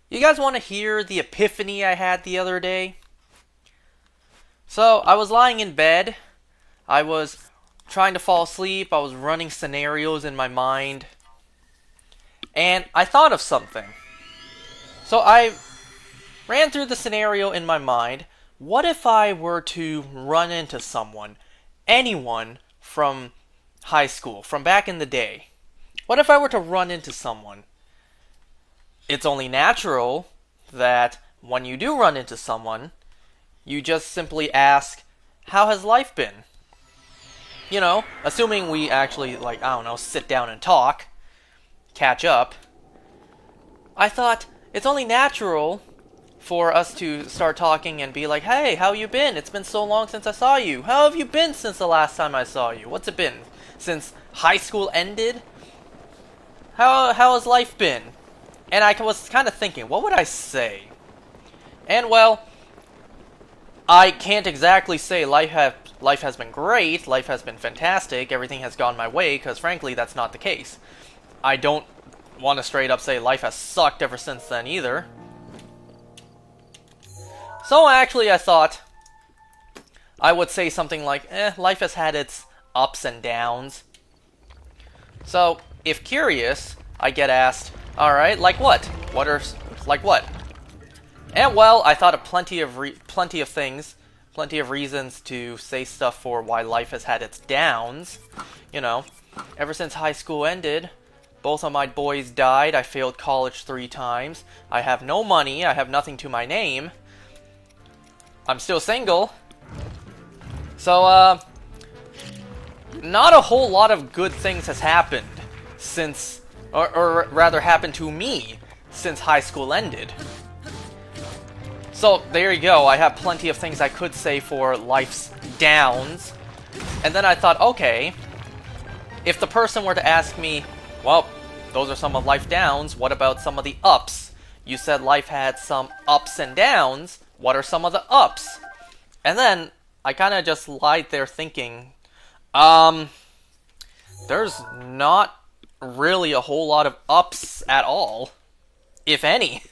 You guys want to hear the epiphany I had the other day? So, I was lying in bed. I was trying to fall asleep. I was running scenarios in my mind. And I thought of something. So, I ran through the scenario in my mind. What if I were to run into someone, anyone from high school, from back in the day? What if I were to run into someone? It's only natural that when you do run into someone, you just simply ask, how has life been? Assuming we actually, I don't know, sit down and talk, catch up. I thought it's only natural for us to start talking and be like, hey, how you been? It's been so long since I saw you. How have you been since the last time I saw you? What's it been? Since high school ended? How has life been? And I was kind of thinking, what would I say? And well, I can't exactly say life has been great, life has been fantastic, everything has gone my way, because frankly, that's not the case. I don't want to straight up say life has sucked ever since then either. So actually, I thought I would say something like, life has had its ups and downs. So, if curious, I get asked, alright, like what? Like what? And well, I thought of plenty of things, plenty of reasons to say stuff for why life has had its downs. Ever since high school ended, both of my boys died, I failed college 3 times, I have no money, I have nothing to my name, I'm still single, so, not a whole lot of good things has happened since, or rather happened to me since high school ended. So, there you go, I have plenty of things I could say for life's downs. And then I thought, okay, if the person were to ask me, well, those are some of life's downs, what about some of the ups? You said life had some ups and downs, what are some of the ups? And then, I kind of just lied there thinking, there's not really a whole lot of ups at all, if any.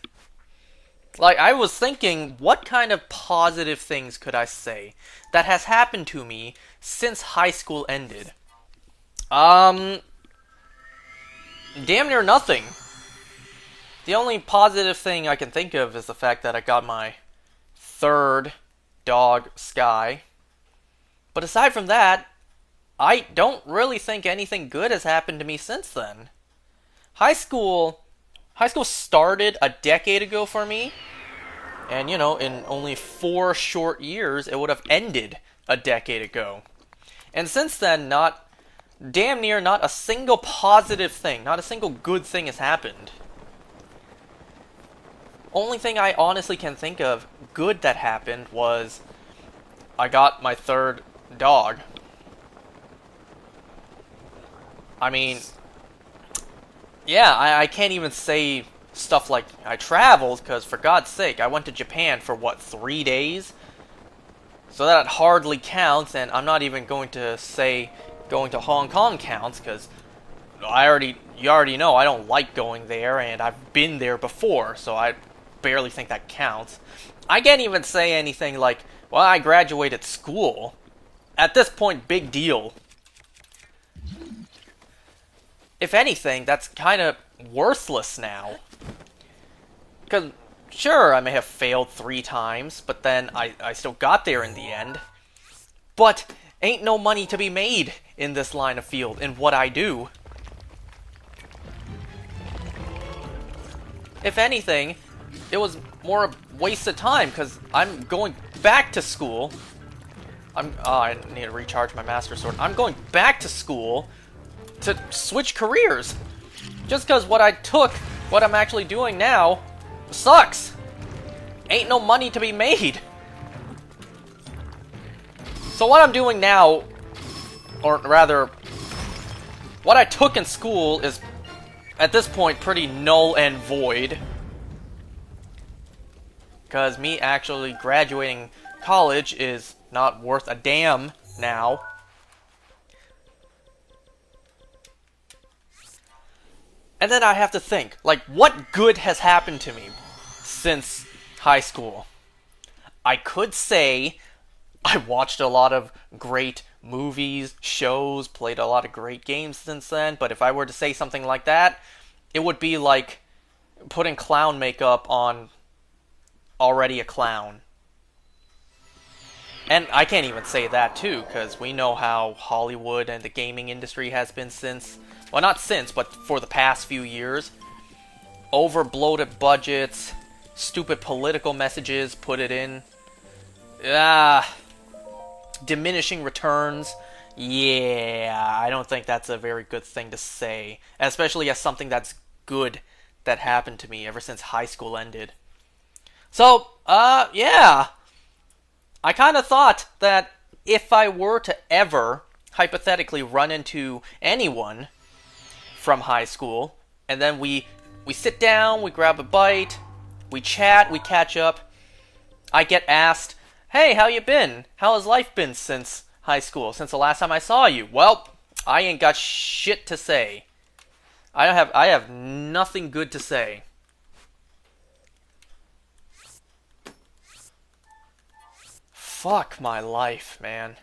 I was thinking, what kind of positive things could I say that has happened to me since high school ended? Damn near nothing. The only positive thing I can think of is the fact that I got my 3rd dog, Sky. But aside from that, I don't really think anything good has happened to me since then. High school started a decade ago for me, and in only 4 short years, it would have ended a decade ago. And since then, damn near not a single positive thing, not a single good thing has happened. Only thing I honestly can think of good that happened was I got my 3rd dog. I mean, yeah, I can't even say stuff like I traveled, because for God's sake, I went to Japan for 3 days? So that hardly counts, and I'm not even going to say going to Hong Kong counts, because you already know I don't like going there, and I've been there before, so I barely think that counts. I can't even say anything like, well, I graduated school. At this point, big deal. If anything, that's kind of worthless now. Because, sure, I may have failed 3 times, but then I still got there in the end. But ain't no money to be made in this line of field, in what I do. If anything, it was more a waste of time, because I'm going back to school. I need to recharge my Master Sword. I'm going back to school to switch careers. Just because what I'm actually doing now, sucks. Ain't no money to be made. So what I'm doing now, or rather, what I took in school is, at this point, pretty null and void. Because me actually graduating college is not worth a damn now. And then I have to think, what good has happened to me? since high school. I could say I watched a lot of great movies, shows, played a lot of great games since then, but if I were to say something like that, it would be like putting clown makeup on already a clown. And I can't even say that too, because we know how Hollywood and the gaming industry has been since, well, not since, but for the past few years. Over bloated budgets, stupid political messages put it in. Diminishing returns. Yeah, I don't think that's a very good thing to say, especially as something that's good that happened to me ever since high school ended. So, yeah. I kind of thought that if I were to ever, hypothetically, run into anyone from high school, and then we sit down, we grab a bite, we chat, we catch up, I get asked, hey, how you been? How has life been since high school, since the last time I saw you? Well, I ain't got shit to say. I have nothing good to say. Fuck my life, man.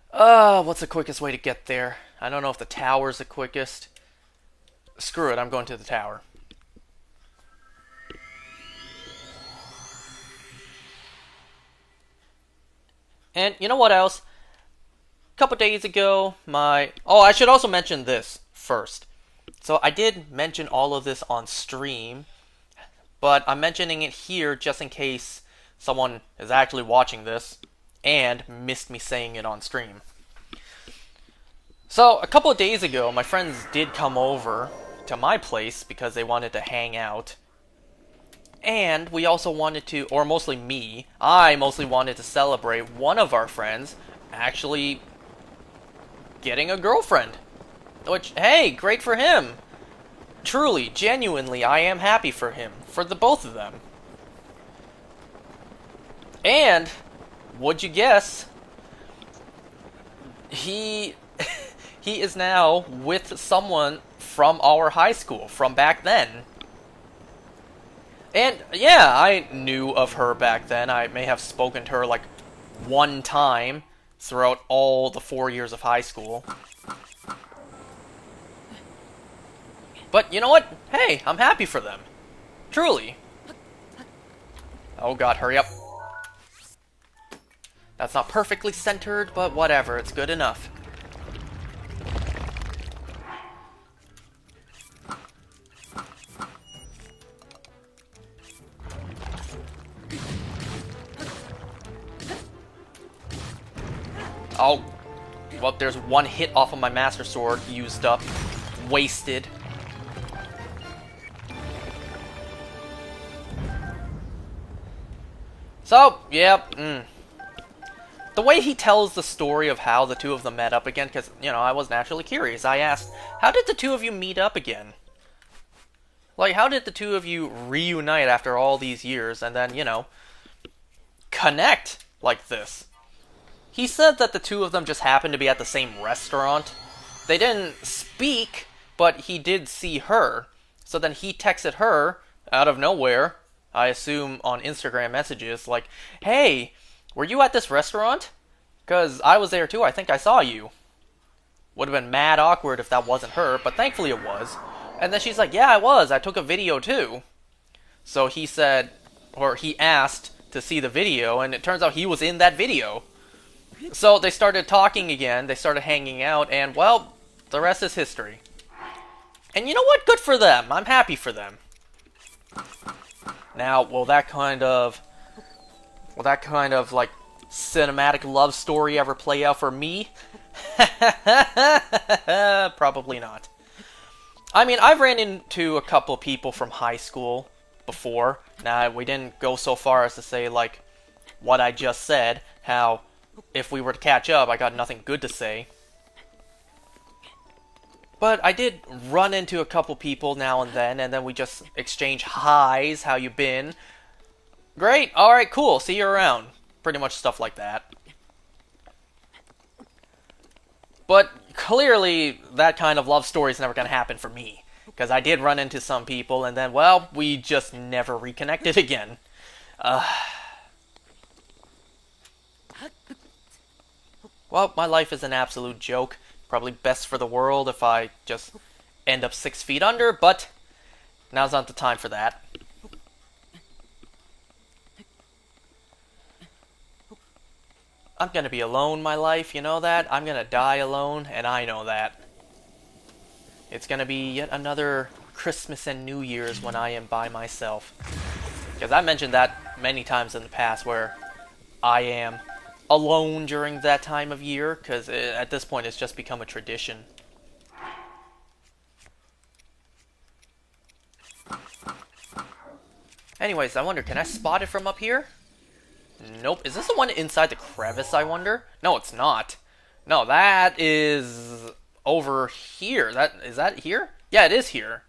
What's the quickest way to get there? I don't know if the tower's the quickest. Screw it, I'm going to the tower. And you know what else? A couple days ago, Oh, I should also mention this first. So I did mention all of this on stream, but I'm mentioning it here just in case someone is actually watching this and missed me saying it on stream. So, a couple of days ago, my friends did come over to my place because they wanted to hang out. And we also wanted to, or mostly me, I mostly wanted to celebrate one of our friends actually getting a girlfriend. Which, hey, great for him. Truly, genuinely, I am happy for him. For the both of them. And, would you guess, he is now with someone from our high school, from back then. And, yeah, I knew of her back then. I may have spoken to her, like, one time throughout all the 4 years of high school. But, you know what? Hey, I'm happy for them. Truly. Oh god, hurry up. That's not perfectly centered, but whatever, it's good enough. Oh, well, there's one hit off of my Master Sword used up. Wasted. So, yep, The way he tells the story of how the two of them met up again, because, you know, I was naturally curious. I asked, how did the two of you meet up again? Like, how did the two of you reunite after all these years and then, you know, connect like this? He said that the two of them just happened to be at the same restaurant. They didn't speak, but he did see her. So then he texted her, out of nowhere, I assume on Instagram messages, like, hey, were you at this restaurant? Because I was there too, I think I saw you. Would have been mad awkward if that wasn't her, but thankfully it was. And then she's like, yeah, I was, I took a video too. So he said, or he asked to see the video, and it turns out he was in that video. So they started talking again, they started hanging out, and well, the rest is history. And you know what? Good for them. I'm happy for them. Now, will that kind of like cinematic love story ever play out for me? Probably not. I mean, I've ran into a couple people from high school before. Now, we didn't go so far as to say, like, what I just said, how if we were to catch up, I got nothing good to say. But I did run into a couple people now and then we just exchange highs, how you been? Great, alright, cool, see you around. Pretty much stuff like that. But clearly, that kind of love story is never going to happen for me. Because I did run into some people, and then, well, we just never reconnected again. Well, my life is an absolute joke. Probably best for the world if I just end up 6 feet under, but now's not the time for that. I'm gonna be alone my life, you know that? I'm gonna die alone, and I know that. It's gonna be yet another Christmas and New Year's when I am by myself. Because I mentioned that many times in the past where I am alone during that time of year, because at this point it's just become a tradition. Anyways, I wonder, can I spot it from up here? Nope. Is this the one inside the crevice, I wonder? No, it's not. No, that is over here. Is that here? Yeah, it is here.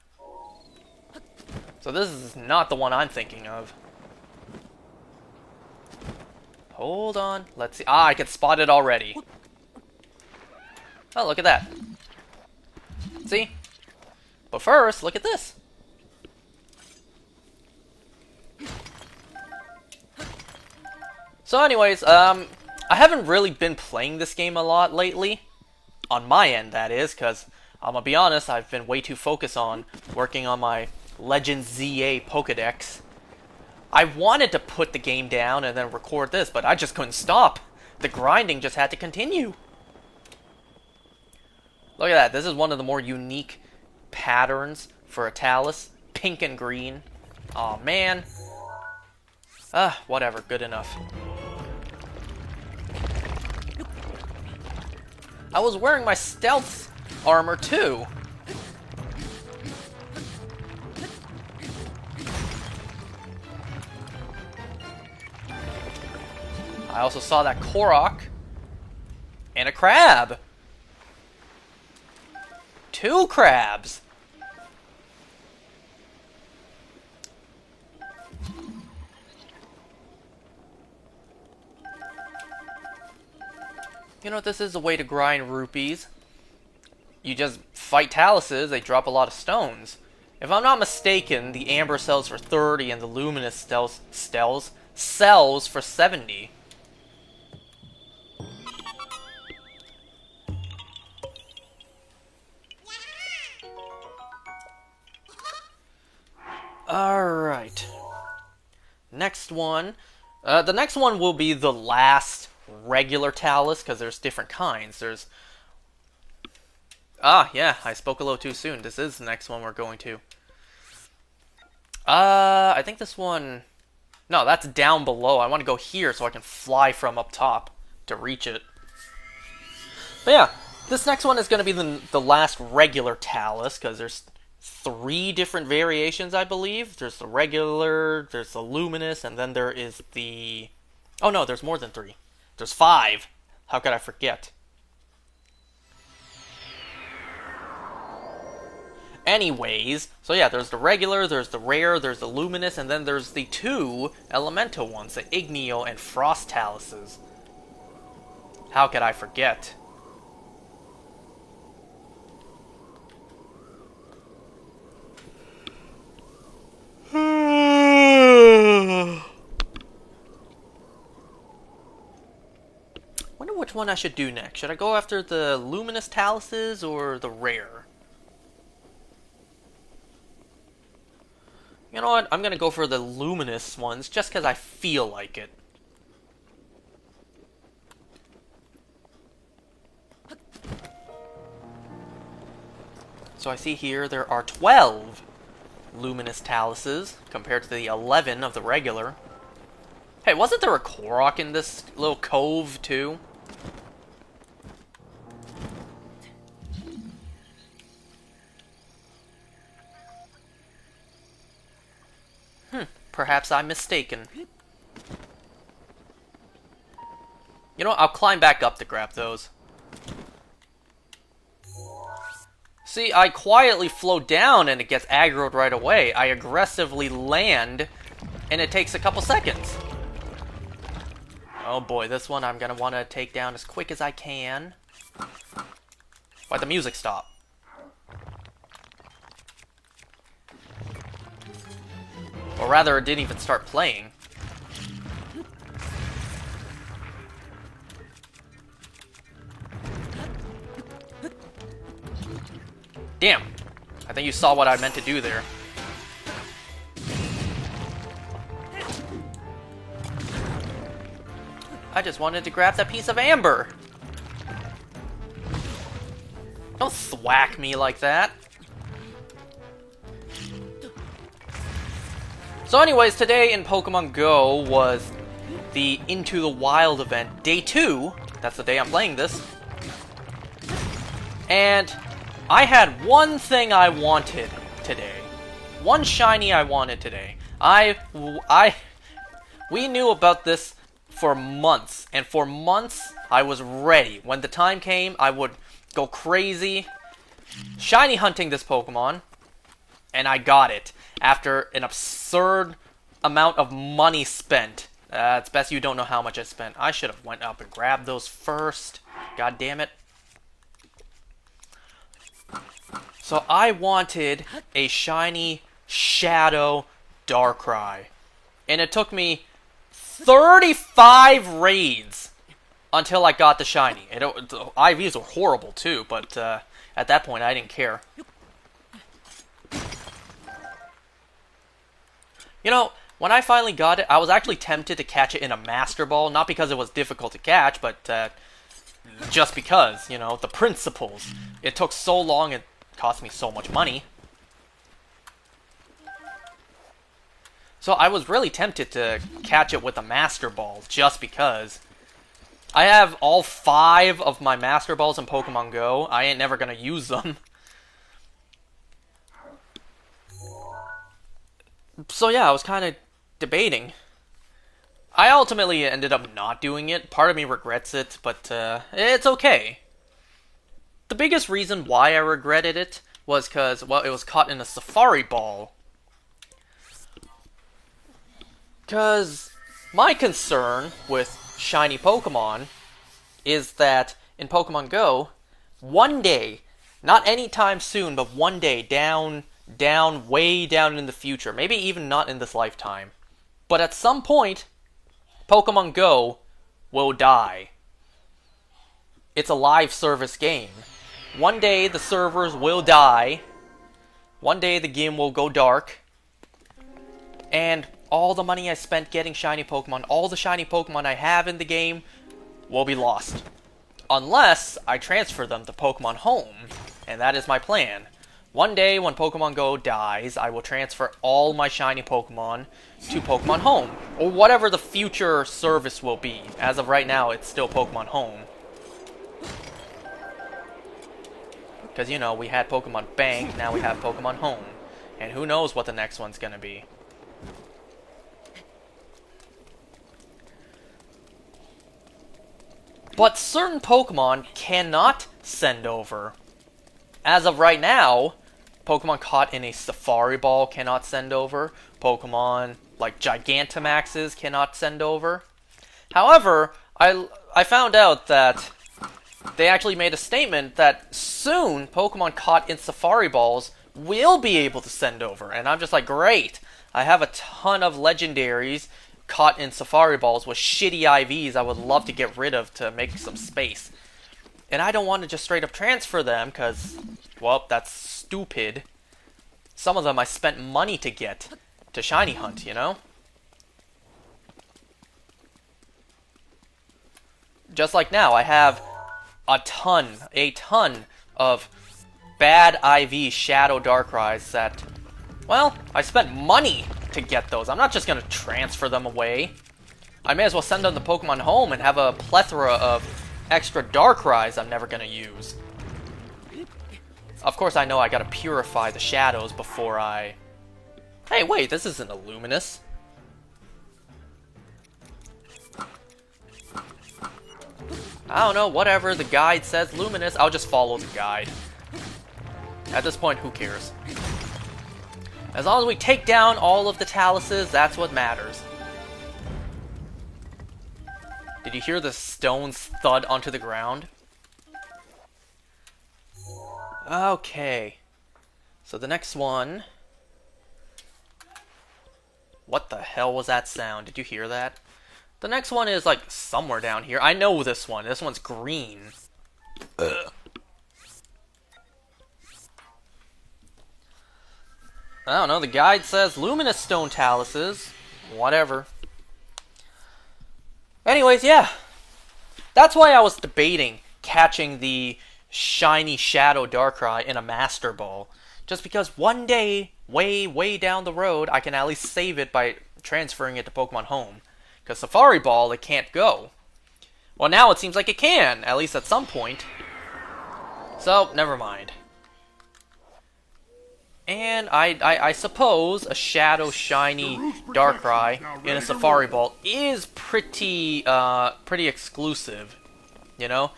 So this is not the one I'm thinking of. Hold on. Let's see. Ah, I can spot it already. Oh, look at that. See? But first, look at this. So anyways, I haven't really been playing this game a lot lately. On my end, that is, because I'm gonna be honest, I've been way too focused on working on my Legend ZA Pokedex. I wanted to put the game down and then record this, but I just couldn't stop. The grinding just had to continue. Look at that. This is one of the more unique patterns for a Talus. Pink and green. Aw, man. Whatever. Good enough. I was wearing my stealth armor, too. I also saw that Korok and a crab. 2 crabs. You know, this is a way to grind rupees. You just fight Taluses, they drop a lot of stones. If I'm not mistaken, the Amber sells for 30 and the Luminous sells for 70. Alright. Next one. The next one will be the last regular Talus, because there's different kinds. There's... Ah, yeah, I spoke a little too soon. This is the next one we're going to. I think this one... No, that's down below. I want to go here so I can fly from up top to reach it. But yeah, this next one is going to be the last regular Talus, because there's 3 different variations, I believe. There's the regular, there's the luminous, and then there is the... Oh no, there's more than 3. There's 5. How could I forget? Anyways, so yeah, there's the regular, there's the rare, there's the luminous, and then there's the 2 elemental ones, the Igneo and Frost Taluses. How could I forget? Wonder which one I should do next. Should I go after the luminous Taluses or the rare? You know what? I'm gonna go for the luminous ones just because I feel like it. So I see here there are 12 luminous Taluses compared to the 11 of the regular. Hey, wasn't there a Korok in this little cove too? Perhaps I'm mistaken. You know what? I'll climb back up to grab those. See, I quietly float down and it gets aggroed right away. I aggressively land and it takes a couple seconds. Oh boy, this one I'm gonna want to take down as quick as I can. Why'd the music stop? Or rather, it didn't even start playing. Damn. I think you saw what I meant to do there. I just wanted to grab that piece of amber. Don't thwack me like that. So anyways, today in Pokemon Go was the Into the Wild event, day 2. That's the day I'm playing this. And I had one thing I wanted today. One shiny I wanted today. We knew about this for months, and for months I was ready. When the time came, I would go crazy shiny hunting this Pokemon, and I got it after an absurd amount of money spent. It's best you don't know how much I spent. I should have went up and grabbed those first. God damn it. So I wanted a shiny Shadow Darkrai, and it took me 35 raids until I got the shiny. The IVs were horrible too, but at that point I didn't care. You know, when I finally got it, I was actually tempted to catch it in a Master Ball, not because it was difficult to catch, but just because, you know, the principles. It took so long, it cost me so much money. So I was really tempted to catch it with a Master Ball, just because. I have all 5 of my Master Balls in Pokemon Go. I ain't never gonna use them. So yeah, I was kind of debating. I ultimately ended up not doing it. Part of me regrets it, but it's okay. The biggest reason why I regretted it was because, well, it was caught in a Safari Ball. Because my concern with shiny Pokemon is that in Pokemon Go, one day, not anytime soon, but one day, way down in the future, maybe even not in this lifetime, but at some point, Pokemon Go will die. It's a live service game. One day the servers will die. One day the game will go dark. And all the money I spent getting shiny Pokemon, all the shiny Pokemon I have in the game, will be lost. Unless I transfer them to Pokemon Home. And that is my plan. One day when Pokemon Go dies, I will transfer all my shiny Pokemon to Pokemon Home. Or whatever the future service will be. As of right now, it's still Pokemon Home. Because, you know, we had Pokemon Bank, now we have Pokemon Home. And who knows what the next one's gonna be. But certain Pokemon cannot send over. As of right now, Pokemon caught in a Safari Ball cannot send over. Pokemon like Gigantamaxes cannot send over. However, I found out that they actually made a statement that soon Pokemon caught in Safari Balls will be able to send over. And I'm just like, great. I have a ton of legendaries caught in Safari Balls with shitty IVs I would love to get rid of to make some space. And I don't want to just straight up transfer them because, well, that's stupid. Some of them I spent money to get to shiny hunt, you know? Just like now, I have a ton of bad IV Shadow Darkrai's that, well, I spent money to get those. I'm not just going to transfer them away. I may as well send them to Pokemon Home and have a plethora of extra Darkrai's I'm never going to use. Of course, I know I got to purify the shadows before I... Hey, wait, this isn't a Luminous. I don't know, whatever the guide says Luminous, I'll just follow the guide. At this point, who cares? As long as we take down all of the Taluses, that's what matters. Did you hear the stones thud onto the ground? Okay. So the next one... What the hell was that sound? Did you hear that? The next one is like somewhere down here. I know this one. This one's green. Ugh. I don't know. The guide says luminous stone taluses. Whatever. Anyways, yeah. That's why I was debating catching the shiny Shadow Darkrai in a Master Ball. Just because one day, way down the road, I can at least save it by transferring it to Pokemon Home. Because Safari Ball, it can't go. Well, now it seems like it can, at least at some point. So, never mind. And I suppose a Shadow Shiny Darkrai in a Safari Ball is pretty exclusive, you know?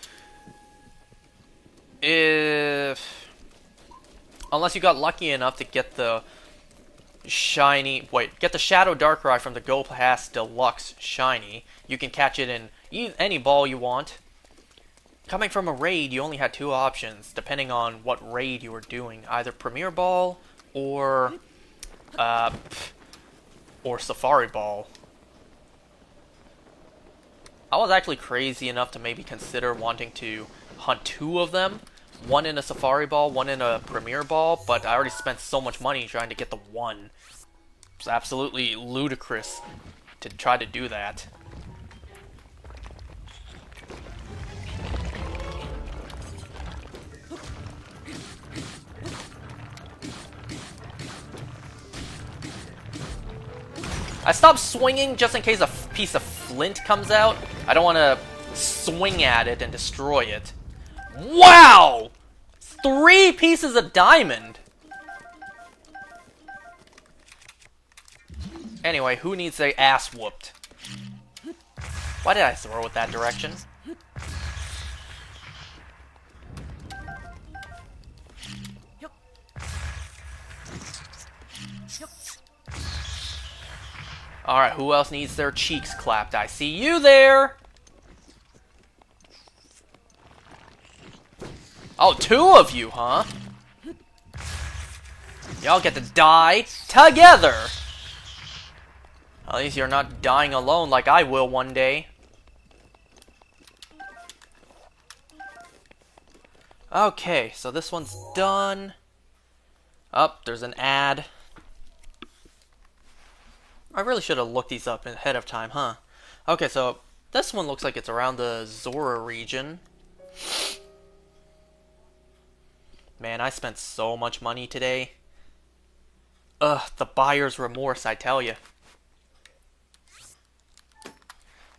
Unless you got lucky enough to get the get the Shadow Darkrai from the Go Pass Deluxe Shiny, you can catch it in any ball you want. Coming from a raid, you only had two options, depending on what raid you were doing. Either Premier Ball or Safari Ball. I was actually crazy enough to maybe consider wanting to hunt two of them. One in a Safari Ball, one in a Premier Ball, but I already spent so much money trying to get the one. It's absolutely ludicrous to try to do that. I stopped swinging just in case a piece of flint comes out. I don't want to swing at it and destroy it. Wow! 3 pieces of diamond! Anyway, who needs their ass whooped? Why did I throw it that direction? Alright, who else needs their cheeks clapped? I see you there! Oh, 2 of you, huh? Y'all get to die together! At least you're not dying alone like I will one day. Okay, so this one's done. Oh, there's an ad. I really should have looked these up ahead of time, huh? Okay, so this one looks like it's around the Zora region. Man, I spent so much money today. Ugh, the buyer's remorse, I tell you.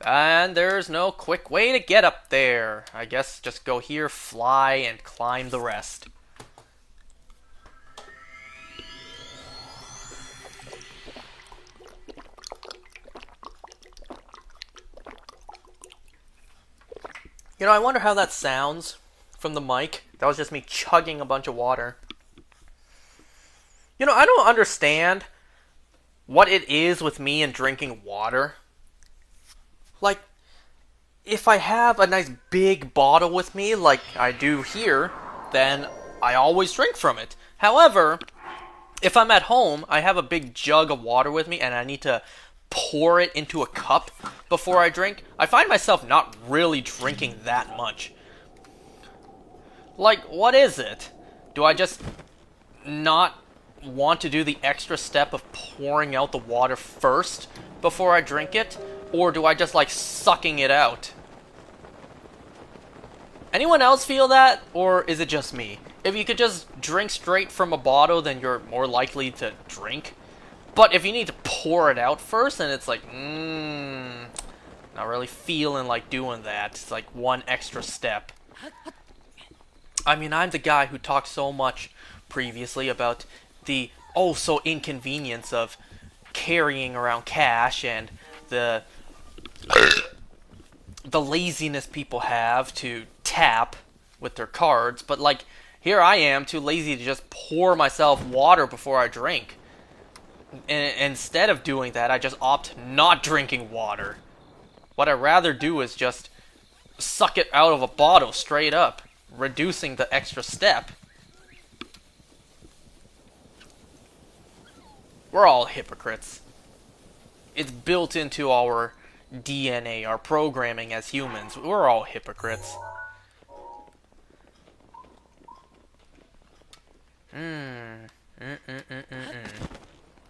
And there's no quick way to get up there. I guess just go here, fly, and climb the rest. You know, I wonder how that sounds from the mic. That was just me chugging a bunch of water. You know, I don't understand what it is with me and drinking water. Like, if I have a nice big bottle with me, like I do here, then I always drink from it. However, if I'm at home, I have a big jug of water with me and I need to pour it into a cup before I drink, I find myself not really drinking that much. Like, what is it? Do I just not want to do the extra step of pouring out the water first before I drink it? Or do I just like sucking it out? Anyone else feel that? Or is it just me? If you could just drink straight from a bottle, then you're more likely to drink. But if you need to pour it out first, then it's like, not really feeling like doing that. It's like one extra step. I mean, I'm the guy who talked so much previously about the oh-so inconvenience of carrying around cash and the laziness people have to tap with their cards. But, like, here I am, too lazy to just pour myself water before I drink. And instead of doing that, I just opt not drinking water. What I'd rather do is just suck it out of a bottle straight up, reducing the extra step. We're all hypocrites. It's built into our DNA, our programming as humans. We're all hypocrites.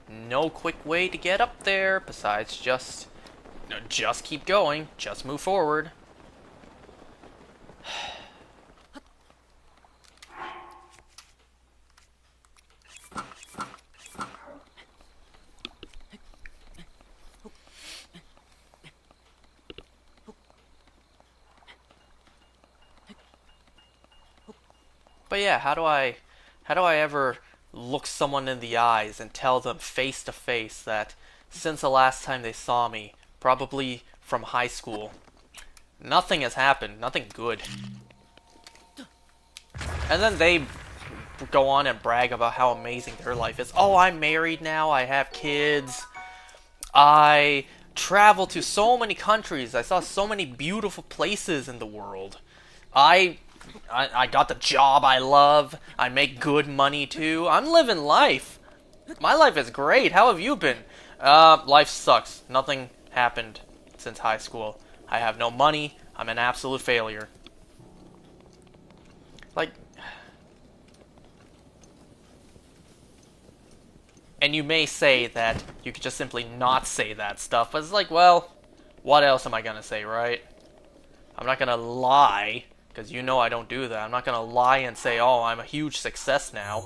No quick way to get up there besides just keep going, just move forward. But yeah, how do I ever look someone in the eyes and tell them face to face that since the last time they saw me, probably from high school, nothing has happened, nothing good. And then they go on and brag about how amazing their life is. Oh, I'm married now, I have kids, I traveled to so many countries, I saw so many beautiful places in the world. I got the job I love. I make good money too. I'm living life. My life is great. How have you been? Life sucks. Nothing happened since high school. I have no money. I'm an absolute failure. Like... And you may say that you could just simply not say that stuff, but it's like, well, what else am I gonna say, right? I'm not gonna lie. Because you know I don't do that. I'm not going to lie and say, oh, I'm a huge success now.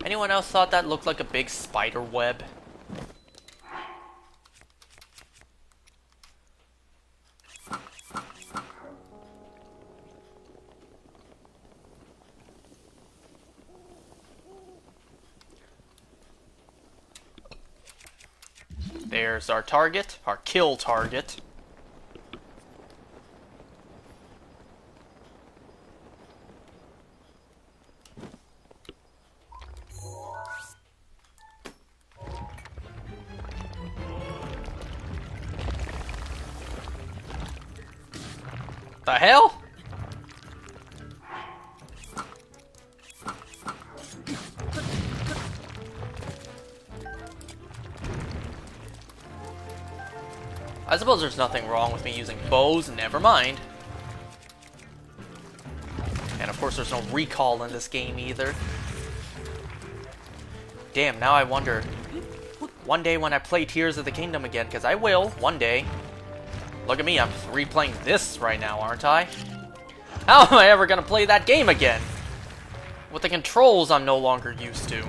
Anyone else thought that looked like a big spider web? There's our target, our kill target. The hell? I suppose there's nothing wrong with me using bows, never mind. And of course there's no recall in this game either. Damn, now I wonder, one day when I play Tears of the Kingdom again, because I will, one day. Look at me, I'm replaying this right now, aren't I? How am I ever gonna play that game again? With the controls I'm no longer used to.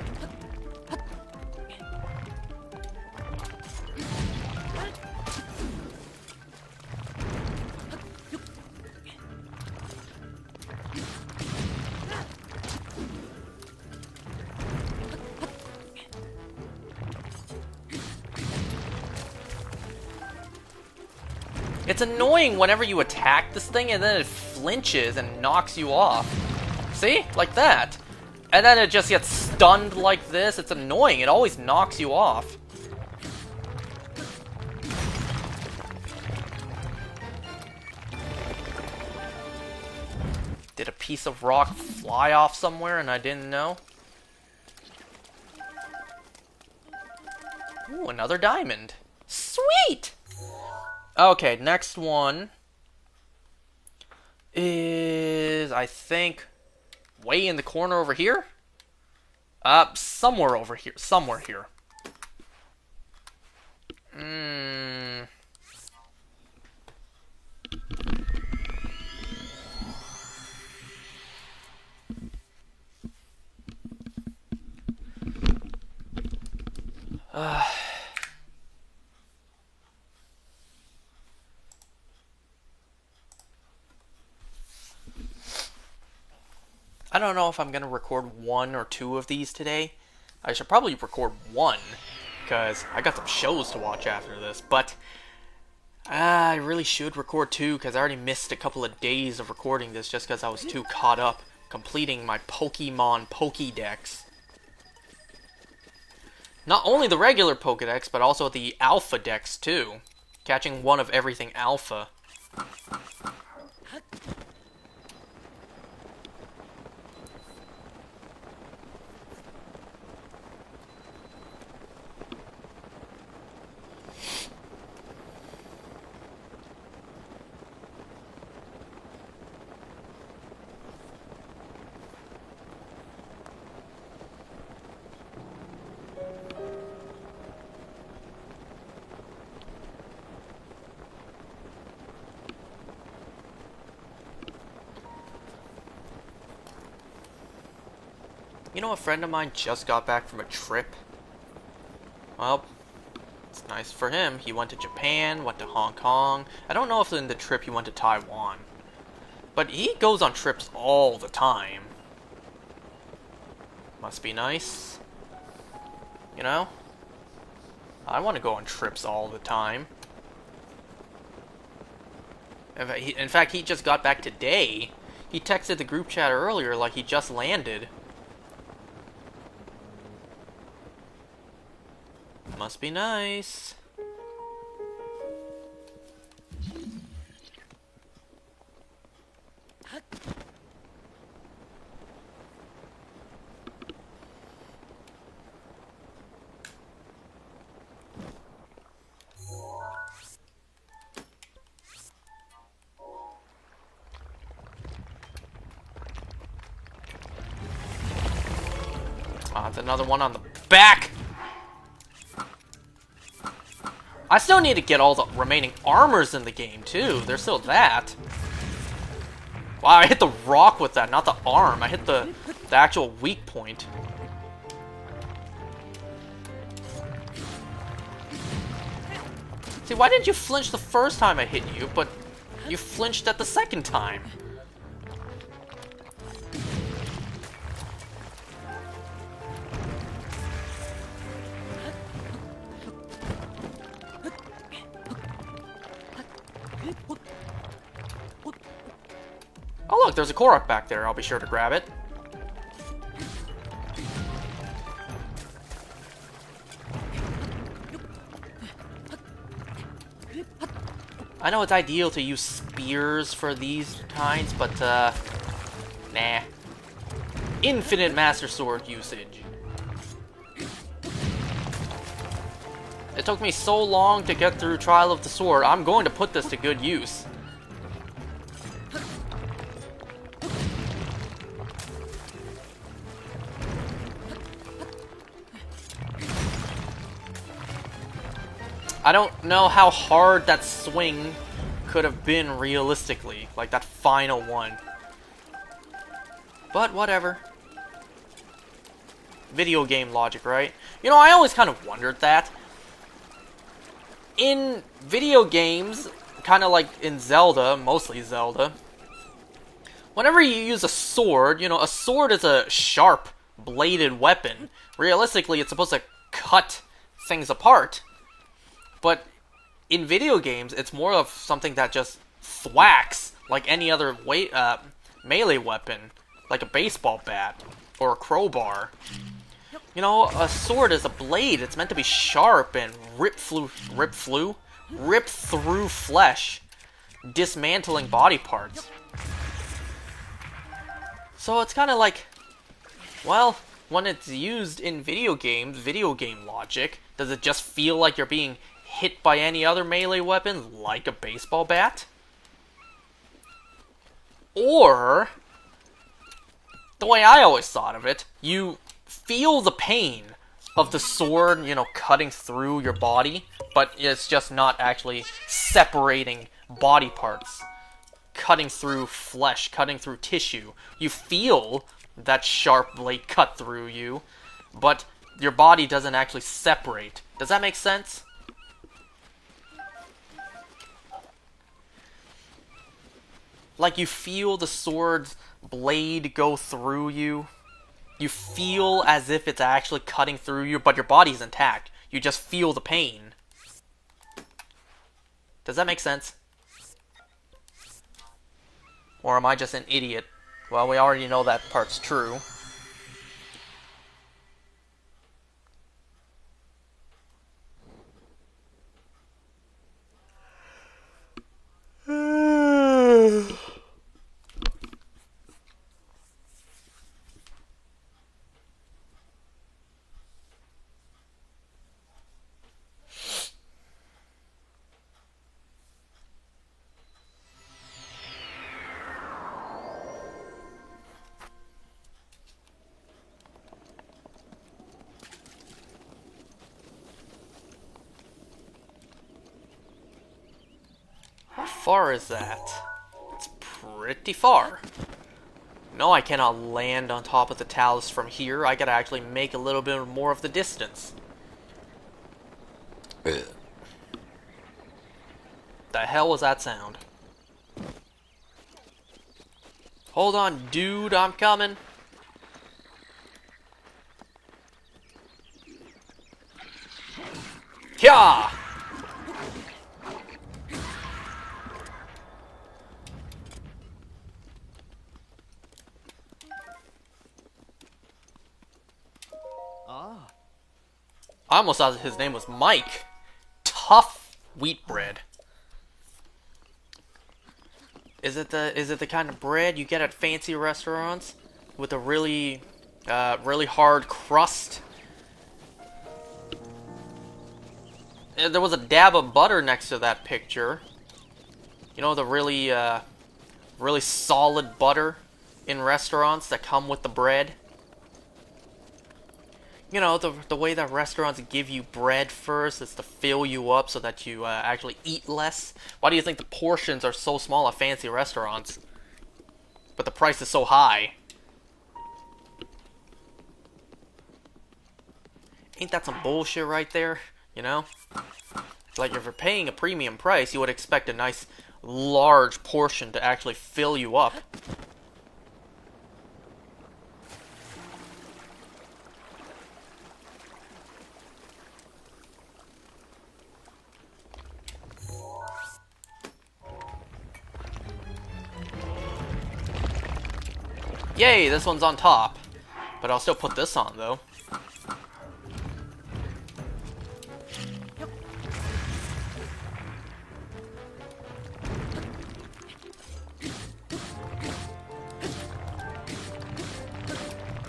It's annoying whenever you attack this thing and then it flinches and knocks you off. See? Like that. And then it just gets stunned like this. It's annoying. It always knocks you off. Did a piece of rock fly off somewhere and I didn't know? Ooh, another diamond. Sweet! Okay, next one is, I think, way in the corner over here? Somewhere over here. Somewhere here. I don't know if I'm going to record one or two of these today. I should probably record one, because I got some shows to watch after this, but I really should record two, because I already missed a couple of days of recording this just because I was too caught up completing my Pokemon Pokédex. Not only the regular Pokédex, but also the Alpha Dex, too. Catching one of everything alpha. You know, a friend of mine just got back from a trip. Well, it's nice for him. He went to Japan, went to Hong Kong. I don't know if in the trip he went to Taiwan. But he goes on trips all the time. Must be nice. You know? I want to go on trips all the time. In fact, he just got back today. He texted the group chat earlier like he just landed. Must be nice. Ah, it's another one on the back! I still need to get all the remaining armors in the game, too. There's still that. Wow, I hit the rock with that, not the arm. I hit the actual weak point. See, why didn't you flinch the first time I hit you, but you flinched at the second time? Oh look, there's a Korok back there. I'll be sure to grab it. I know it's ideal to use spears for these kinds, but nah. Infinite Master Sword usage. It took me so long to get through Trial of the Sword. I'm going to put this to good use. I don't know how hard that swing could have been realistically, like that final one. But whatever. Video game logic, right? You know, I always kind of wondered that. In video games, kind of like in Zelda, mostly Zelda, whenever you use a sword, you know, a sword is a sharp, bladed weapon. Realistically, it's supposed to cut things apart. But in video games, it's more of something that just thwacks like any other melee weapon, like a baseball bat or a crowbar. You know, a sword is a blade. It's meant to be sharp and rip through flesh, dismantling body parts. So it's kind of like, well, when it's used in video games, video game logic, does it just feel like you're being hit by any other melee weapon, like a baseball bat? Or, the way I always thought of it, you feel the pain of the sword, you know, cutting through your body, but it's just not actually separating body parts, cutting through flesh, cutting through tissue. You feel that sharp blade cut through you, but your body doesn't actually separate. Does that make sense? Like you feel the sword's blade go through you. You feel as if it's actually cutting through you, but your body's intact. You just feel the pain. Does that make sense? Or am I just an idiot? Well, we already know that part's true. far is that? It's pretty far. No, I cannot land on top of the talus from here. I gotta actually make a little bit more of the distance. The hell was that sound? Hold on, dude, I'm coming. Kya! I almost thought his name was Mike. Tough wheat bread. Is it the kind of bread you get at fancy restaurants with a really hard crust? And there was a dab of butter next to that picture. You know, the really solid butter in restaurants that come with the bread. You know, the way that restaurants give you bread first is to fill you up so that you actually eat less. Why do you think the portions are so small at fancy restaurants? But the price is so high. Ain't that some bullshit right there? You know? Like, if you're paying a premium price, you would expect a nice, large portion to actually fill you up. Yay, this one's on top. But I'll still put this on, though.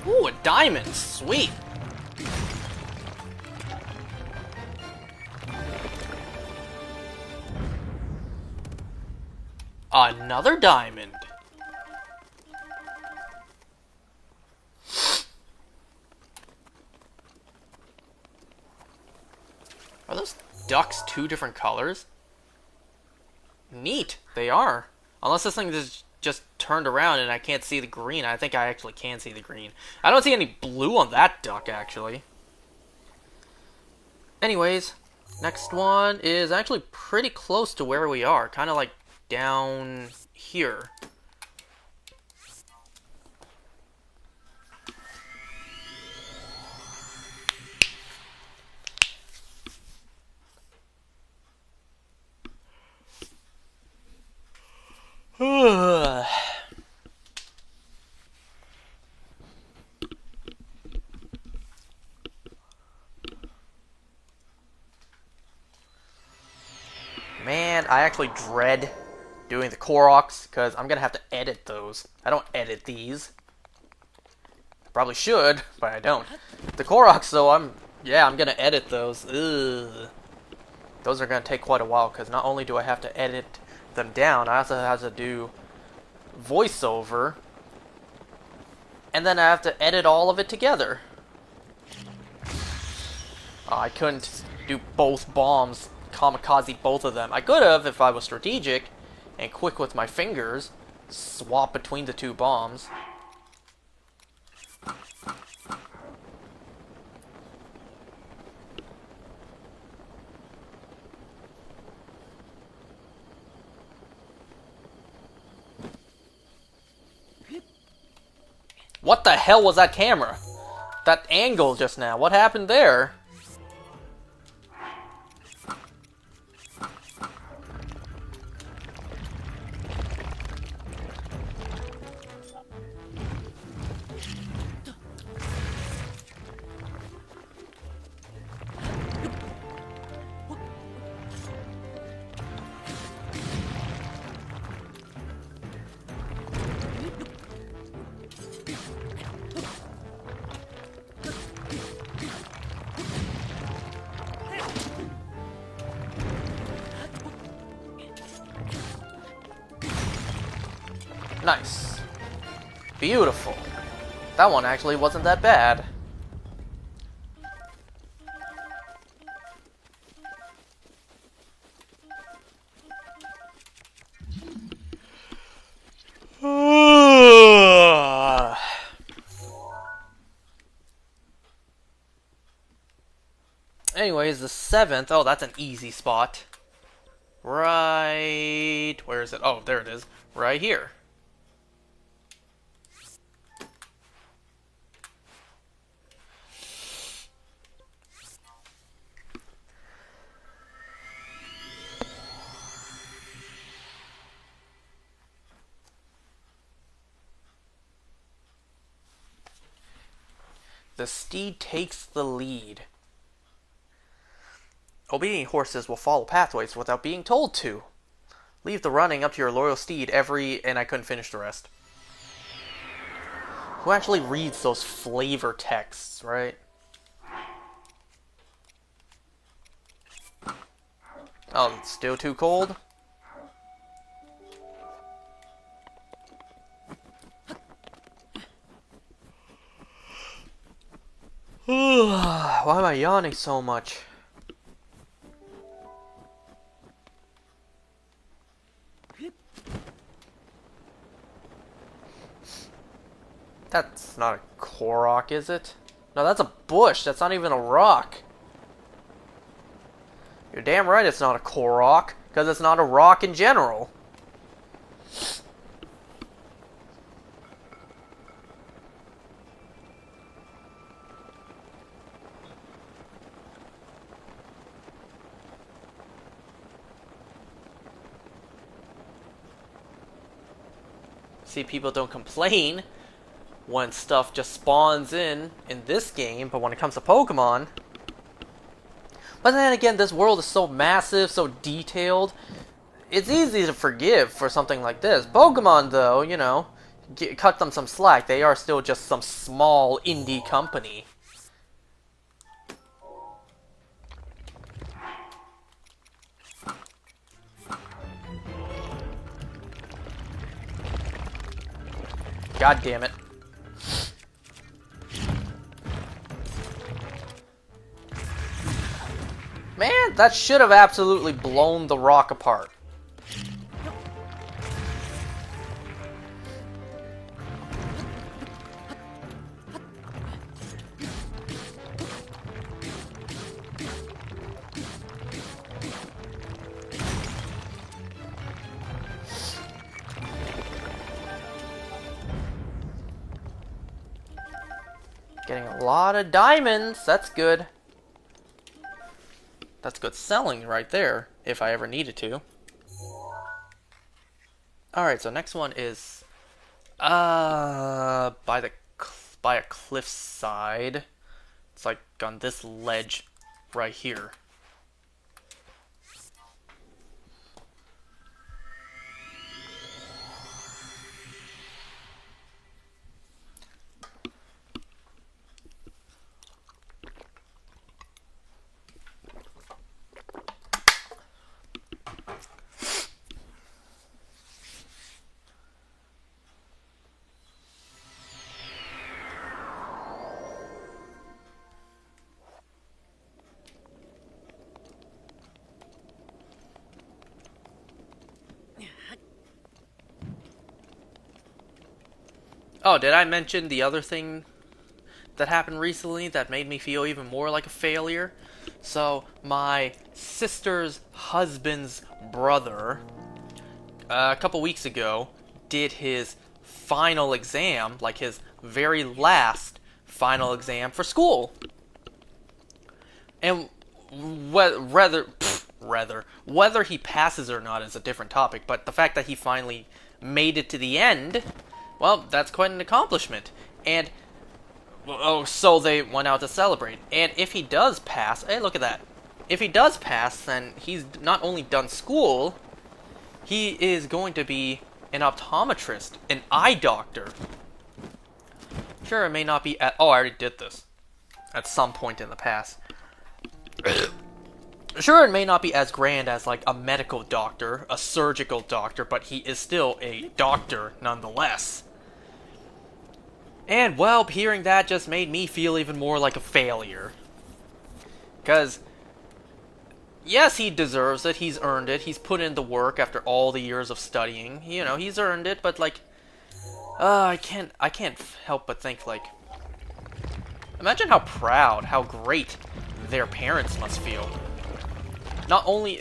Ooh, a diamond! Sweet! Another diamond! Are those ducks two different colors? Neat, they are. Unless this thing is just turned around and I can't see the green. I think I actually can see the green. I don't see any blue on that duck, actually. Anyways, next one is actually pretty close to where we are. Kind of like down here. Man, I actually dread doing the Koroks because I'm gonna have to edit those. I don't edit these. Probably should, but I don't. The Koroks, though, I'm gonna edit those. Ugh. Those are gonna take quite a while because not only do I have to edit them down, I also have to do voiceover, and then I have to edit all of it together. I couldn't do both bombs, kamikaze both of them. I could have if I was strategic and quick with my fingers, swap between the two bombs. What the hell was that camera? That angle just now. What happened there? Nice. Beautiful. That one actually wasn't that bad. Anyways, the 7th. Oh, that's an easy spot. Right... Where is it? Oh, there it is. Right here. The steed takes the lead. Obedient horses will follow pathways without being told to. Leave the running up to your loyal steed and I couldn't finish the rest. Who actually reads those flavor texts, right? Oh, it's still too cold? Why am I yawning so much? That's not a Korok, is it? No, that's a bush. That's not even a rock. You're damn right it's not a Korok, because it's not a rock in general. See, people don't complain when stuff just spawns in this game, but when it comes to Pokemon... But then again, this world is so massive, so detailed, it's easy to forgive for something like this. Pokemon, though, you know, cut them some slack. They are still just some small indie company. God damn it. Man, that should have absolutely blown the rock apart. Getting a lot of diamonds. That's good. That's good selling right there, if I ever needed to. Alright, so next one is by a cliffside. It's like on this ledge right here. Oh, did I mention the other thing that happened recently that made me feel even more like a failure? So, my sister's husband's brother, a couple weeks ago, did his final exam, like his very last final exam for school. And whether he passes or not is a different topic, but the fact that he finally made it to the end... Well, that's quite an accomplishment. And, oh, so they went out to celebrate. And if he does pass, hey, look at that. If he does pass, then he's not only done school, he is going to be an optometrist, an eye doctor. Sure, it may not be at... Oh, I already did this. At some point in the past. Sure, it may not be as grand as, like, a medical doctor, a surgical doctor, but he is still a doctor nonetheless. And, well, hearing that just made me feel even more like a failure. Because, yes, he deserves it, he's earned it, he's put in the work after all the years of studying. You know, he's earned it, but, like, I can't help but think, like, imagine how proud, how great their parents must feel. Not only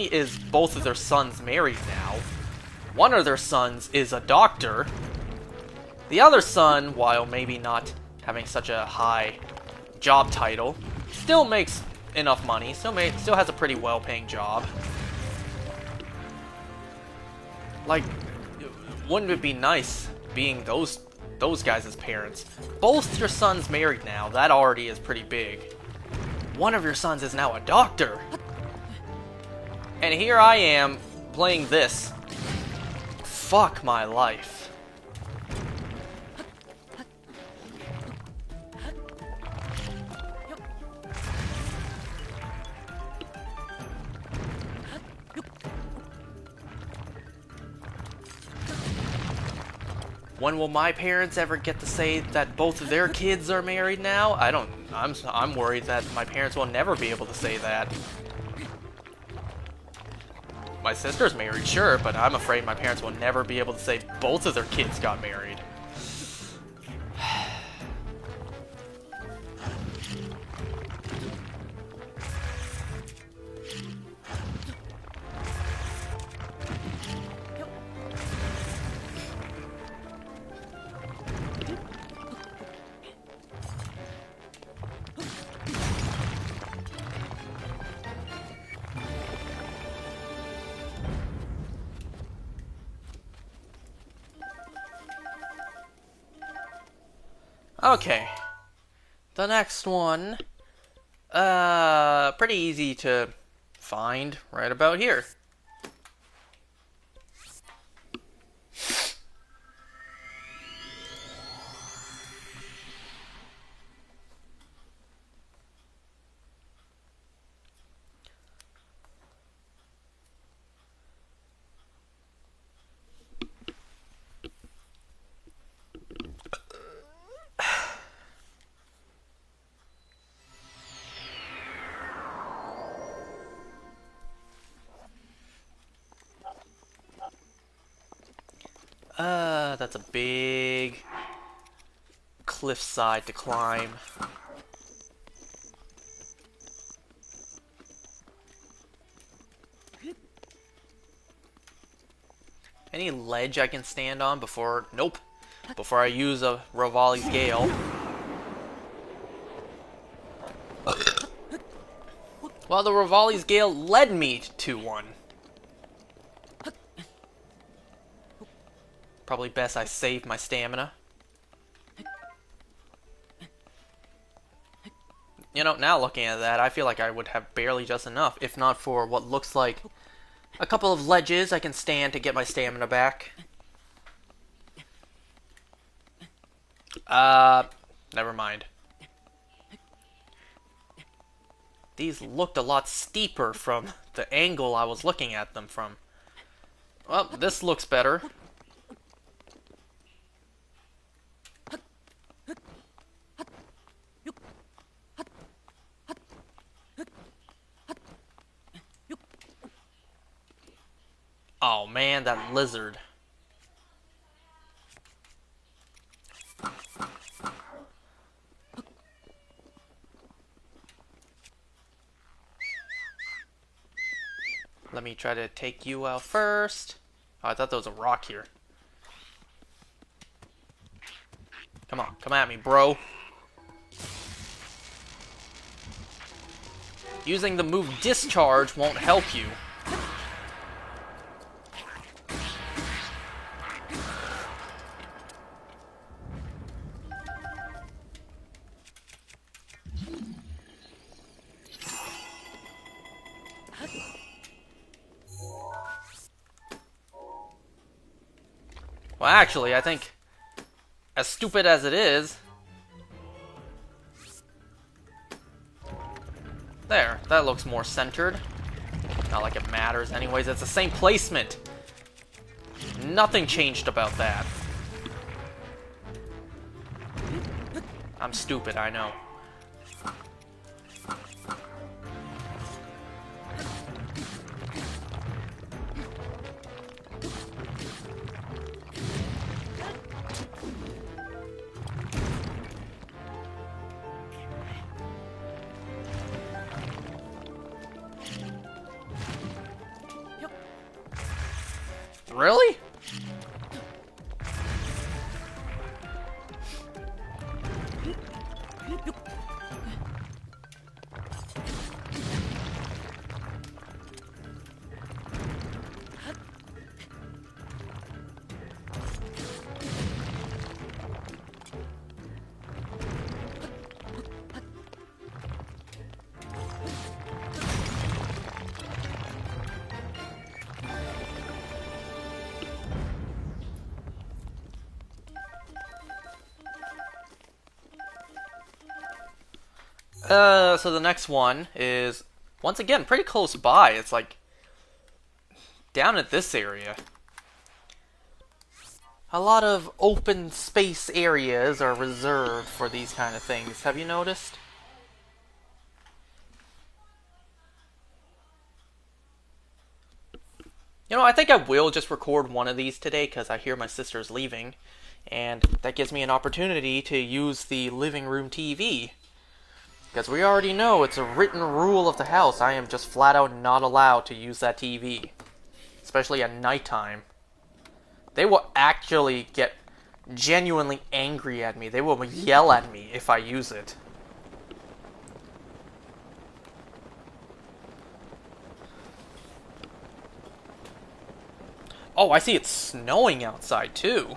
is both of their sons married now, one of their sons is a doctor. The other son, while maybe not having such a high job title, still makes enough money, still has a pretty well-paying job. Like, wouldn't it be nice being those guys' parents? Both your sons married now, that already is pretty big. One of your sons is now a doctor. And here I am, playing this. Fuck my life. When will my parents ever get to say that both of their kids are married now? I'm worried that my parents will never be able to say that. My sister's married, sure, but I'm afraid my parents will never be able to say both of their kids got married. Okay, the next one, pretty easy to find right about here. That's a big cliffside to climb. Any ledge I can stand on before... Nope. Before I use a Revali's Gale. Well, the Revali's Gale led me to one. Probably best I save my stamina. You know, now looking at that, I feel like I would have barely just enough, if not for what looks like a couple of ledges I can stand to get my stamina back. Never mind. These looked a lot steeper from the angle I was looking at them from. Well, this looks better. Oh man, that lizard. Let me try to take you out first. Oh, I thought there was a rock here. Come on, come at me, bro. Using the move Discharge won't help you. Well, actually, I think, as stupid as it is... There, that looks more centered. Not like it matters anyways, it's the same placement. Nothing changed about that. I'm stupid, I know. Really? So the next one is, once again, pretty close by. It's like down at this area. A lot of open space areas are reserved for these kind of things. Have you noticed? You know, I think I will just record one of these today because I hear my sister's leaving. And that gives me an opportunity to use the living room TV. Because we already know it's a written rule of the house. I am just flat out not allowed to use that TV. Especially at nighttime. They will actually get genuinely angry at me. They will yell at me if I use it. Oh, I see it's snowing outside too.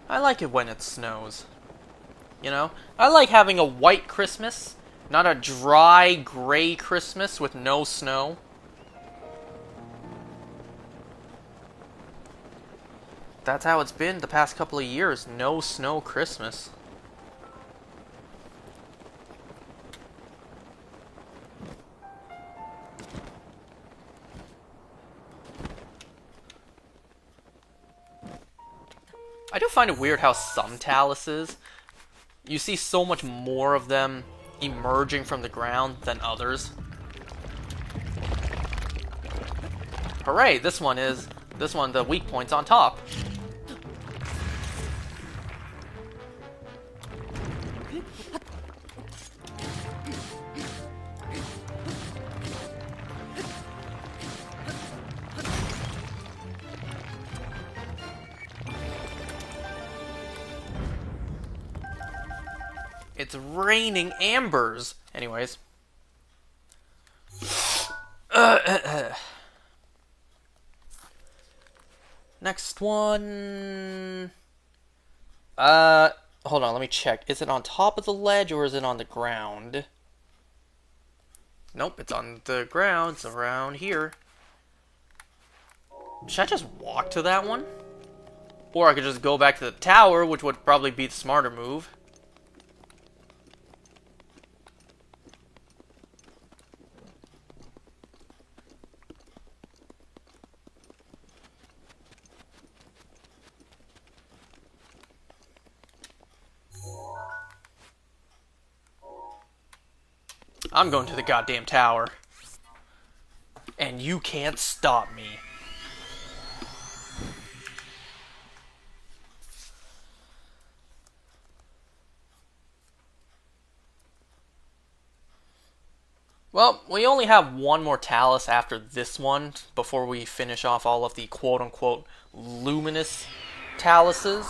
I like it when it snows. You know? I like having a white Christmas, not a dry, gray Christmas with no snow. That's how it's been the past couple of years. No snow Christmas. I do find it weird how some taluses, you see so much more of them emerging from the ground than others. Hooray, this one, the weak point's on top. It's raining ambers. Anyways. Next one. Hold on, let me check. Is it on top of the ledge or is it on the ground? Nope, it's on the ground. It's around here. Should I just walk to that one? Or I could just go back to the tower, which would probably be the smarter move. I'm going to the goddamn tower. And you can't stop me. Well, we only have one more talus after this one before we finish off all of the quote-unquote luminous taluses.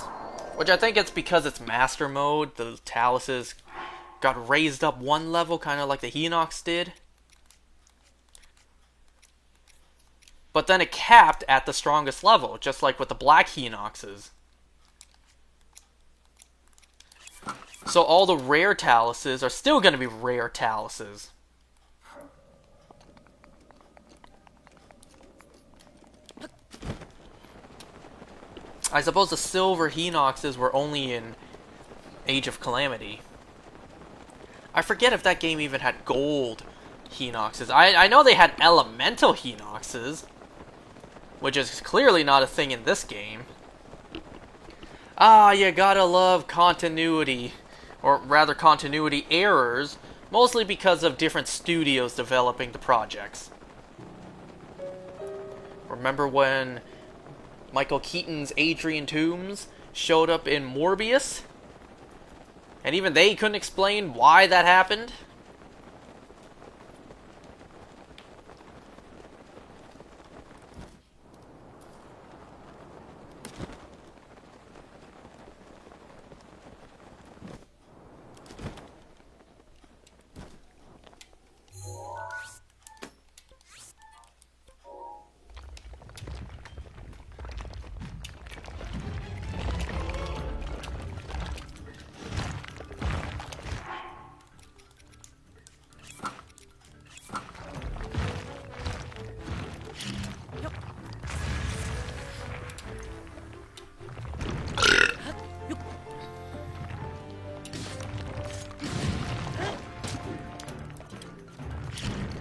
Which I think it's because it's master mode. The taluses got raised up one level, kind of like the Hinox did. But then it capped at the strongest level, just like with the black Hinoxes. So all the rare taluses are still going to be rare taluses. I suppose the silver Hinoxes were only in Age of Calamity. I forget if that game even had gold Hinoxes. I know they had elemental Hinoxes, which is clearly not a thing in this game. Ah, you gotta love continuity, or rather continuity errors, mostly because of different studios developing the projects. Remember when Michael Keaton's Adrian Toomes showed up in Morbius? And even they couldn't explain why that happened?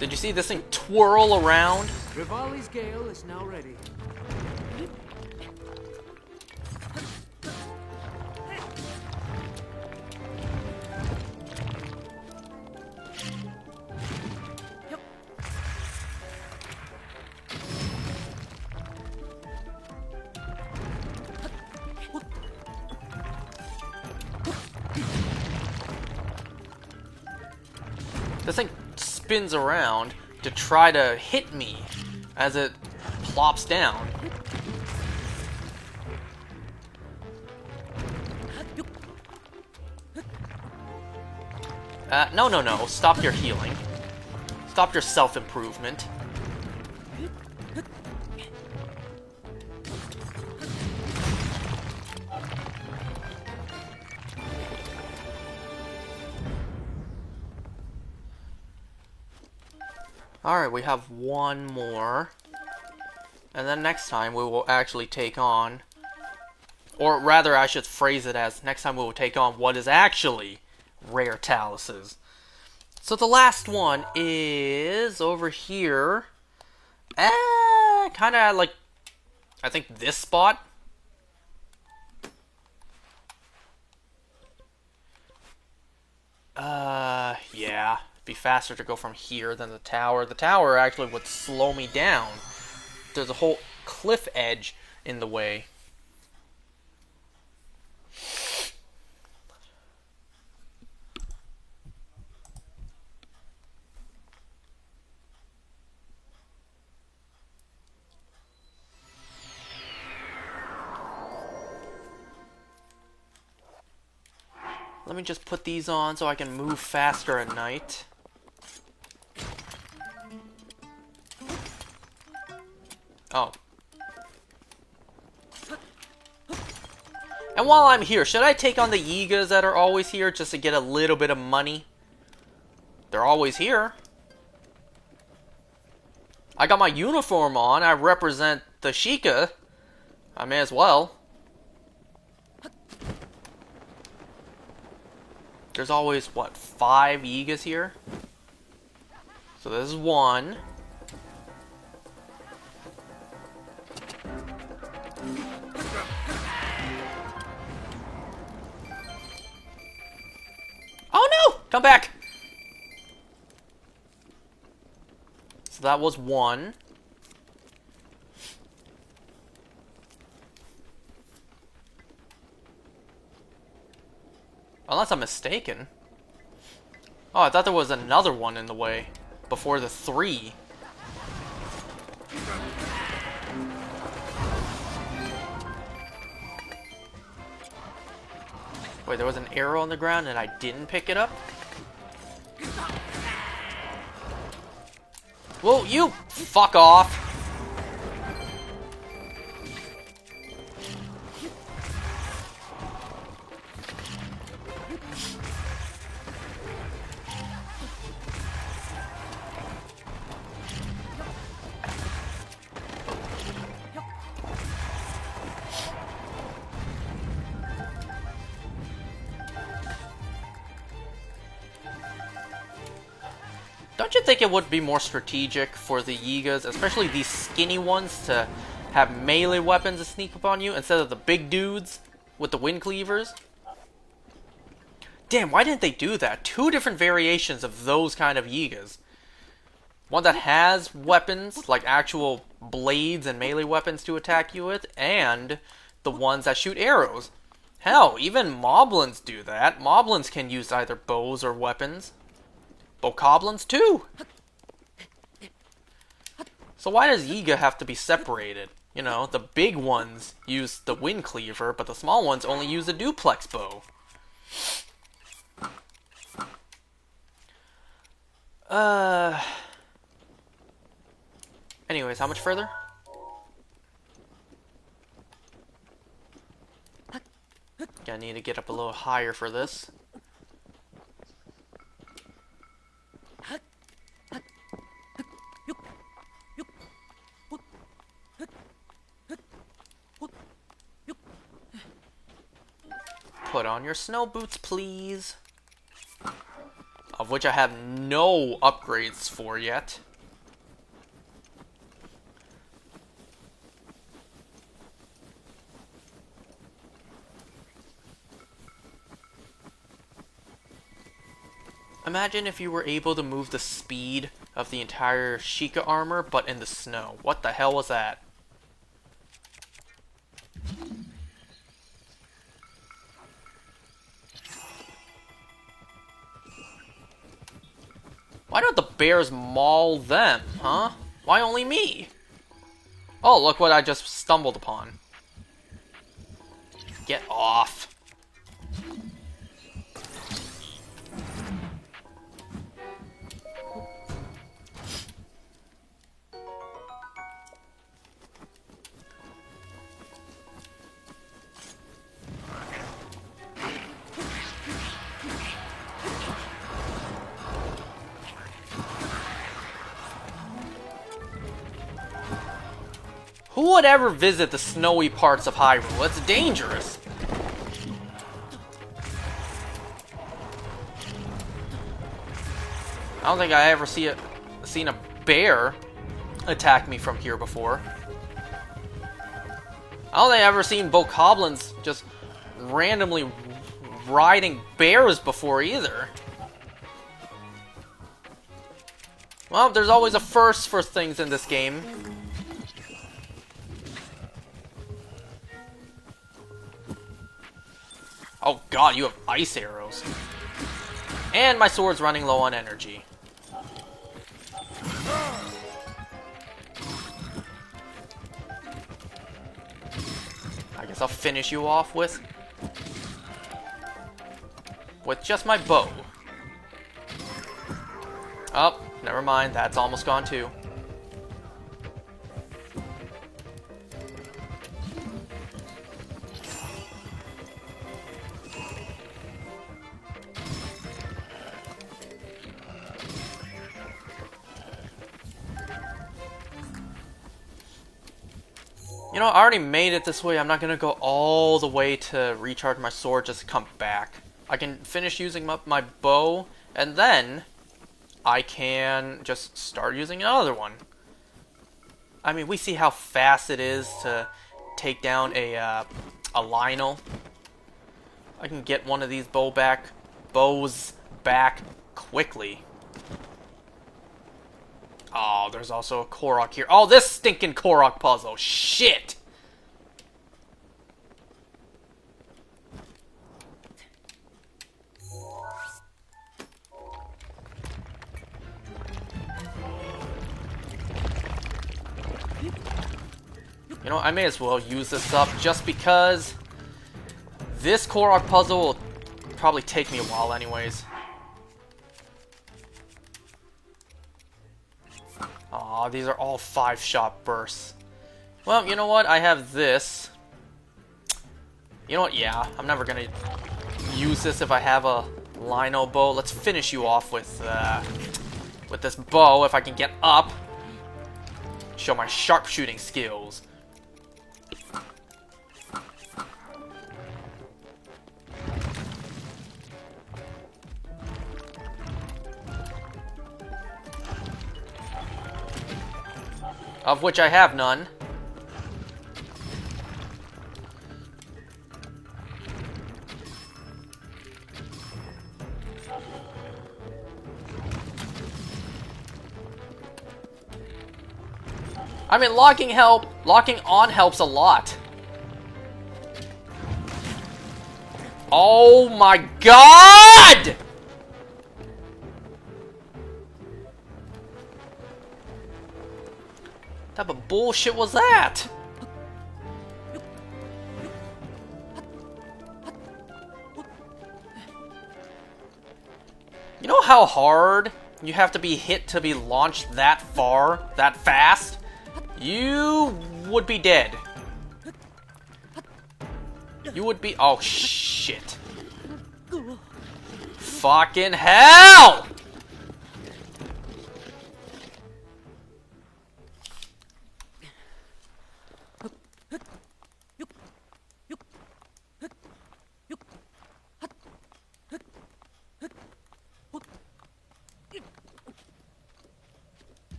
Did you see this thing twirl around? Rivali's gale is now ready. This thing spins around to try to hit me as it plops down. No. Stop your healing. Stop your self-improvement. Alright, we have one more. And then next time we will actually take on... Or rather, I should phrase it as, next time we will take on what is actually rare taluses. So the last one is over here. Kind of like, I think this spot. Yeah. Be faster to go from here than the tower. The tower actually would slow me down. There's a whole cliff edge in the way. Let me just put these on so I can move faster at night. Oh. And while I'm here, should I take on the Yigas that are always here just to get a little bit of money? They're always here. I got my uniform on. I represent the Sheikah. I may as well. There's always, what, 5 Yigas here? So this is 1. Oh no! Come back! So that was 1. Unless I'm mistaken. Oh, I thought there was another one in the way. Before the 3. Wait, there was an arrow on the ground and I didn't pick it up? Well, you fuck off! Don't you think it would be more strategic for the Yigas, especially these skinny ones, to have melee weapons to sneak up on you instead of the big dudes with the wind cleavers? Damn, why didn't they do that? 2 different variations of those kind of Yigas. One that has weapons, like actual blades and melee weapons to attack you with, and the ones that shoot arrows. Hell, even Moblins do that. Moblins can use either bows or weapons. Bokoblins too! So why does Yiga have to be separated? You know, the big ones use the wind cleaver, but the small ones only use a duplex bow. Anyways, how much further? I need to get up a little higher for this. Put on your snow boots, please. of which I have no upgrades for yet. Imagine if you were able to move the speed of the entire Sheikah armor, but in the snow. What the hell was that? Why don't the bears maul them, huh? Why only me? Oh, look what I just stumbled upon. Get off. Who would ever visit the snowy parts of Hyrule? It's dangerous. I don't think I ever seen a bear attack me from here before. I don't think I've ever seen bokoblins just randomly riding bears before either. Well, there's always a first for things in this game. Oh god, you have ice arrows. And my sword's running low on energy. I guess I'll finish you off with just my bow. Oh, never mind, that's almost gone too. You know, I already made it this way. I'm not gonna go all the way to recharge my sword just to come back. I can finish using my bow, and then I can just start using another one. I mean, we see how fast it is to take down a Lynel. I can get one of these bows back quickly. Oh, there's also a Korok here. Oh, this stinking Korok puzzle. Shit! You know, I may as well use this up just because this Korok puzzle will probably take me a while anyways. Aw, these are all 5-shot bursts. Well, you know what? I have this. You know what? Yeah, I'm never gonna use this if I have a Lynel bow. Let's finish you off with this bow if I can get up. Show my sharpshooting skills. Of which I have none. I mean, locking on helps a lot. Oh my god! What type of bullshit was that? You know how hard you have to be hit to be launched that far, that fast? You would be dead. You would be... Oh, shit. Fucking hell!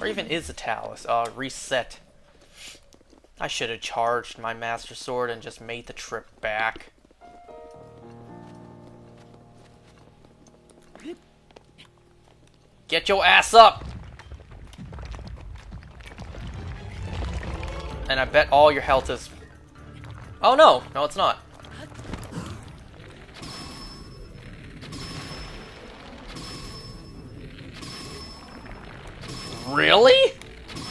Where even is the Talus? Reset. I should have charged my Master Sword and just made the trip back. Get your ass up! And I bet all your health is... Oh no! No, it's not. Really?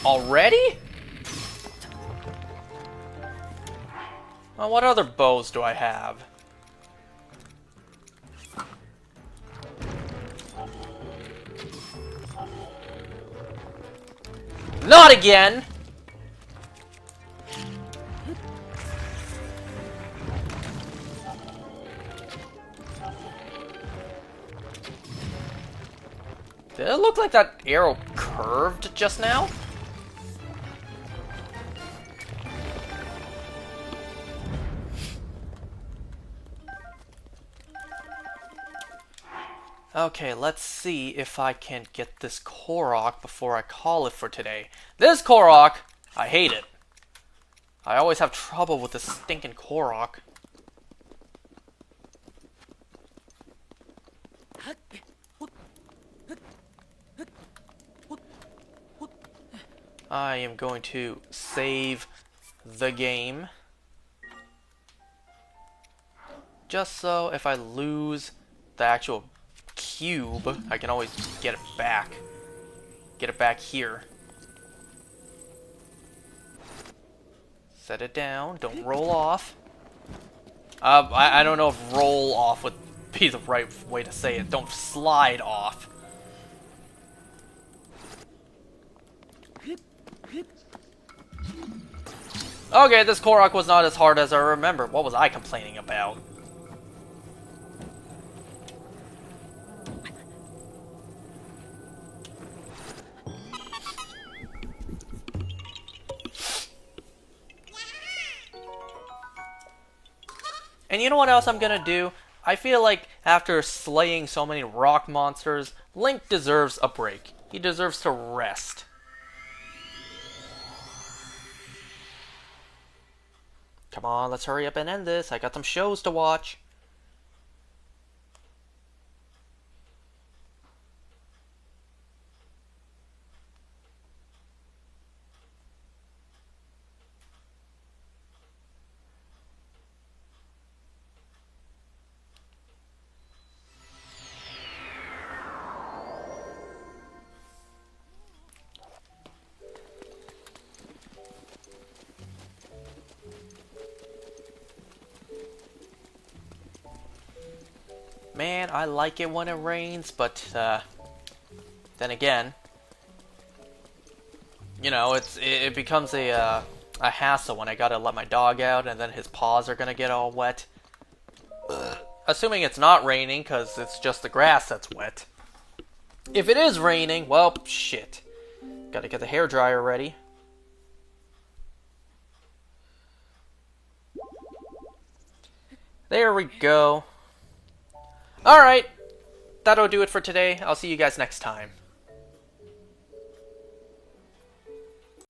Already? Well, what other bows do I have? Not again! Did it look like that arrow curved just now? Okay, let's see if I can get this Korok before I call it for today. This Korok, I hate it. I always have trouble with this stinking Korok. I am going to save the game. Just so if I lose the actual cube, I can always get it back. Get it back here. Set it down. Don't roll off. I don't know if roll off would be the right way to say it. Don't slide off. Okay, this Korok was not as hard as I remember. What was I complaining about? And you know what else I'm gonna do? I feel like after slaying so many rock monsters, Link deserves a break. He deserves to rest. Come on, let's hurry up and end this. I got some shows to watch. Man, I like it when it rains, but then again, you know, it becomes a hassle when I gotta let my dog out, and then his paws are gonna get all wet. Assuming it's not raining, because it's just the grass that's wet. If it is raining, well, shit. Gotta get the hairdryer ready. There we go. Alright, that'll do it for today. I'll see you guys next time.